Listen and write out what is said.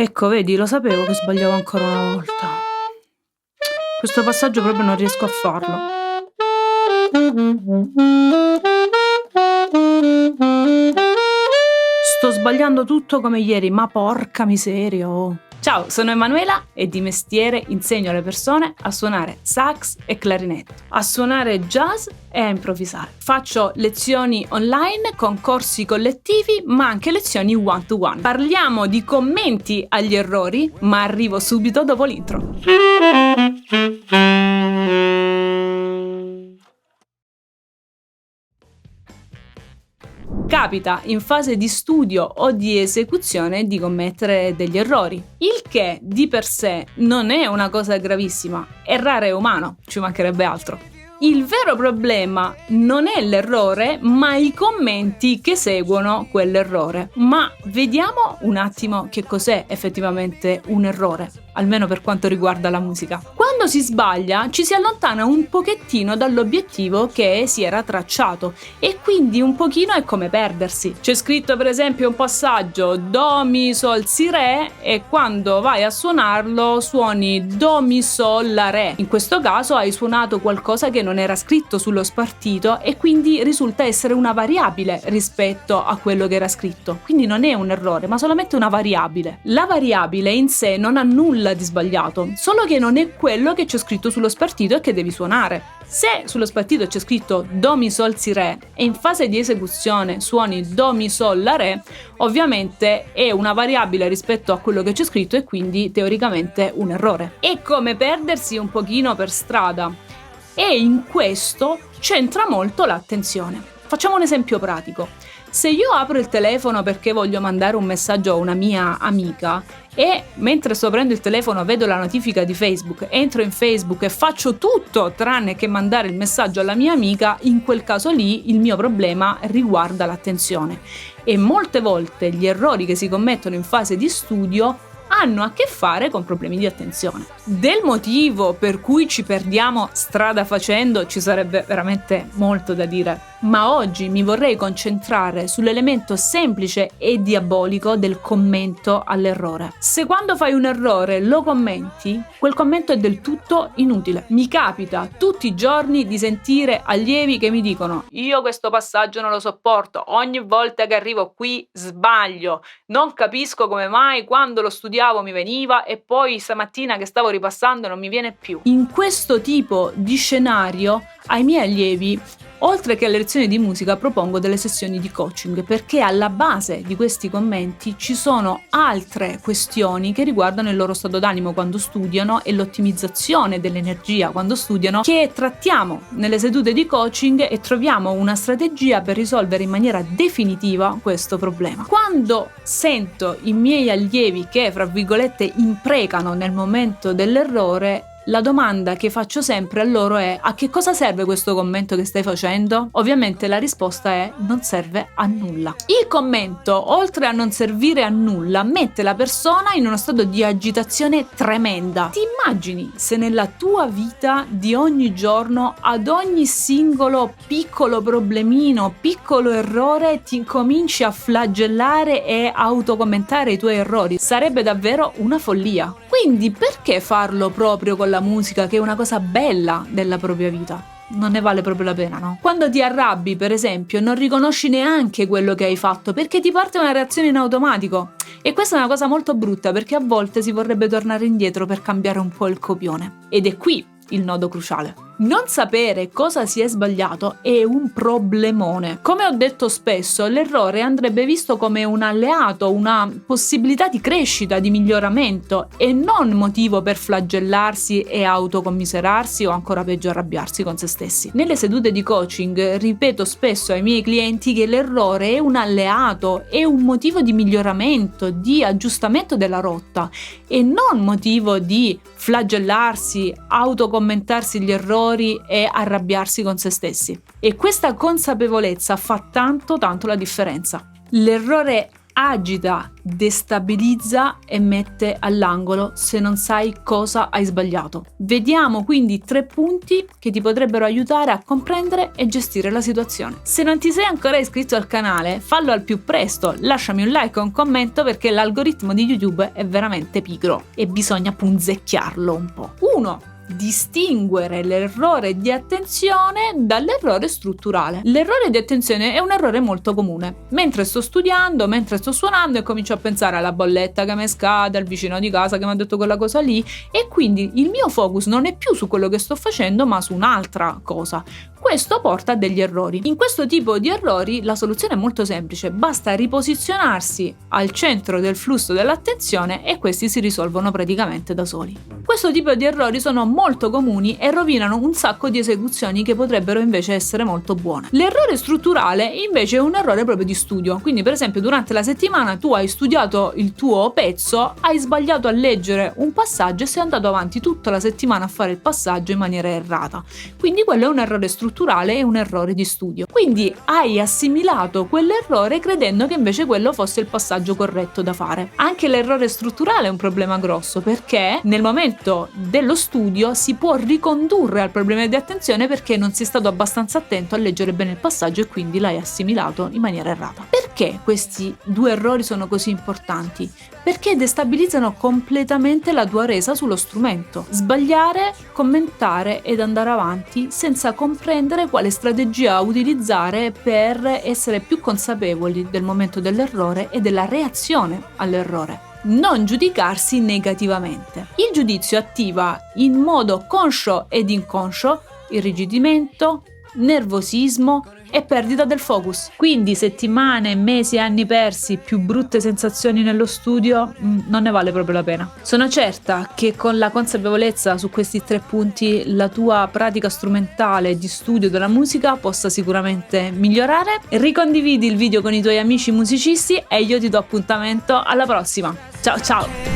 Ecco, vedi, lo sapevo che sbagliavo ancora una volta. Questo passaggio proprio non riesco a farlo. Sto sbagliando tutto come ieri, ma porca miseria. Oh. Ciao, sono Emanuela e di mestiere insegno alle persone a suonare sax e clarinetto, a suonare jazz e a improvvisare. Faccio lezioni online con corsi collettivi, ma anche lezioni one to one. Parliamo di commenti agli errori, ma arrivo subito dopo l'intro. Capita in fase di studio o di esecuzione di commettere degli errori, il che di per sé non è una cosa gravissima, errare è umano, ci mancherebbe altro. Il vero problema non è l'errore, ma i commenti che seguono quell'errore. Ma vediamo un attimo che cos'è effettivamente un errore, almeno per quanto riguarda la musica. Quando si sbaglia ci si allontana un pochettino dall'obiettivo che si era tracciato e quindi un pochino è come perdersi. C'è scritto per esempio un passaggio Do, Mi, Sol, Si, Re e quando vai a suonarlo suoni Do, Mi, Sol, La, Re. In questo caso hai suonato qualcosa che non era scritto sullo spartito e quindi risulta essere una variabile rispetto a quello che era scritto. Quindi non è un errore, ma solamente una variabile. La variabile in sé non ha nulla di sbagliato, solo che non è quello che c'è scritto sullo spartito e che devi suonare. Se sullo spartito c'è scritto Do, Mi, Sol, Si, Re e in fase di esecuzione suoni Do, Mi, Sol, La, Re, ovviamente è una variabile rispetto a quello che c'è scritto e quindi teoricamente un errore. È come perdersi un pochino per strada e in questo c'entra molto l'attenzione. Facciamo un esempio pratico. Se io apro il telefono perché voglio mandare un messaggio a una mia amica e mentre sto aprendo il telefono vedo la notifica di Facebook, entro in Facebook e faccio tutto tranne che mandare il messaggio alla mia amica, in quel caso lì il mio problema riguarda l'attenzione. E molte volte gli errori che si commettono in fase di studio hanno a che fare con problemi di attenzione. Del motivo per cui ci perdiamo strada facendo ci sarebbe veramente molto da dire, ma oggi mi vorrei concentrare sull'elemento semplice e diabolico del commento all'errore. Se quando fai un errore lo commenti, quel commento è del tutto inutile. Mi capita tutti i giorni di sentire allievi che mi dicono io questo passaggio non lo sopporto, ogni volta che arrivo qui sbaglio, non capisco come mai quando lo studiavo mi veniva e poi stamattina che stavo ripassando non mi viene più. In questo tipo di scenario ai miei allievi, oltre che alle lezioni di musica, propongo delle sessioni di coaching perché alla base di questi commenti ci sono altre questioni che riguardano il loro stato d'animo quando studiano e l'ottimizzazione dell'energia quando studiano, che trattiamo nelle sedute di coaching e troviamo una strategia per risolvere in maniera definitiva questo problema. Quando sento i miei allievi che, fra virgolette, imprecano nel momento dell'errore, la domanda che faccio sempre a loro è: a che cosa serve questo commento che stai facendo? Ovviamente la risposta è: non serve a nulla. Il commento, oltre a non servire a nulla, mette la persona in uno stato di agitazione tremenda. Ti immagini se nella tua vita di ogni giorno, ad ogni singolo piccolo problemino, piccolo errore, ti cominci a flagellare e autocommentare i tuoi errori? Sarebbe davvero una follia. Quindi perché farlo proprio con la musica, che è una cosa bella della propria vita? Non ne vale proprio la pena, no? Quando ti arrabbi, per esempio, non riconosci neanche quello che hai fatto perché ti parte una reazione in automatico. E questa è una cosa molto brutta perché a volte si vorrebbe tornare indietro per cambiare un po' il copione. Ed è qui il nodo cruciale. Non sapere cosa si è sbagliato è un problemone. Come ho detto spesso, l'errore andrebbe visto come un alleato, una possibilità di crescita, di miglioramento e non motivo per flagellarsi e autocommiserarsi o ancora peggio arrabbiarsi con se stessi. Nelle sedute di coaching ripeto spesso ai miei clienti che l'errore è un alleato, è un motivo di miglioramento, di aggiustamento della rotta e non motivo di flagellarsi, autocommentarsi gli errori e arrabbiarsi con se stessi. E questa consapevolezza fa tanto la differenza. L'errore agita, destabilizza e mette all'angolo se non sai cosa hai sbagliato. Vediamo quindi 3 punti che ti potrebbero aiutare a comprendere e gestire la situazione. Se non ti sei ancora iscritto al canale, fallo al più presto, lasciami un like o un commento perché l'algoritmo di YouTube è veramente pigro e bisogna punzecchiarlo un po'. 1. Distinguere l'errore di attenzione dall'errore strutturale. L'errore di attenzione è un errore molto comune. Mentre sto studiando, mentre sto suonando e comincio a pensare alla bolletta che mi scade, al vicino di casa che mi ha detto quella cosa lì, e quindi il mio focus non è più su quello che sto facendo ma su un'altra cosa. Questo porta a degli errori. In questo tipo di errori la soluzione è molto semplice, basta riposizionarsi al centro del flusso dell'attenzione e questi si risolvono praticamente da soli. Questo tipo di errori sono molto comuni e rovinano un sacco di esecuzioni che potrebbero invece essere molto buone. L'errore strutturale invece è un errore proprio di studio, quindi per esempio durante la settimana tu hai studiato il tuo pezzo, hai sbagliato a leggere un passaggio e sei andato avanti tutta la settimana a fare il passaggio in maniera errata, quindi quello è un errore strutturale e un errore di studio. Quindi hai assimilato quell'errore credendo che invece quello fosse il passaggio corretto da fare. Anche l'errore strutturale è un problema grosso perché nel momento dello studio si può ricondurre al problema di attenzione perché non sei stato abbastanza attento a leggere bene il passaggio e quindi l'hai assimilato in maniera errata. Perché questi 2 errori sono così importanti? Perché destabilizzano completamente la tua resa sullo strumento. Sbagliare, commentare ed andare avanti senza comprendere quale strategia utilizzare per essere più consapevoli del momento dell'errore e della reazione all'errore. Non giudicarsi negativamente. Il giudizio attiva in modo conscio ed inconscio irrigidimento, nervosismo e perdita del focus. Quindi settimane, mesi, anni persi, più brutte sensazioni nello studio, non ne vale proprio la pena. Sono certa che con la consapevolezza su questi 3 punti la tua pratica strumentale di studio della musica possa sicuramente migliorare. Ricondividi il video con i tuoi amici musicisti e io ti do appuntamento alla prossima. Ciao ciao!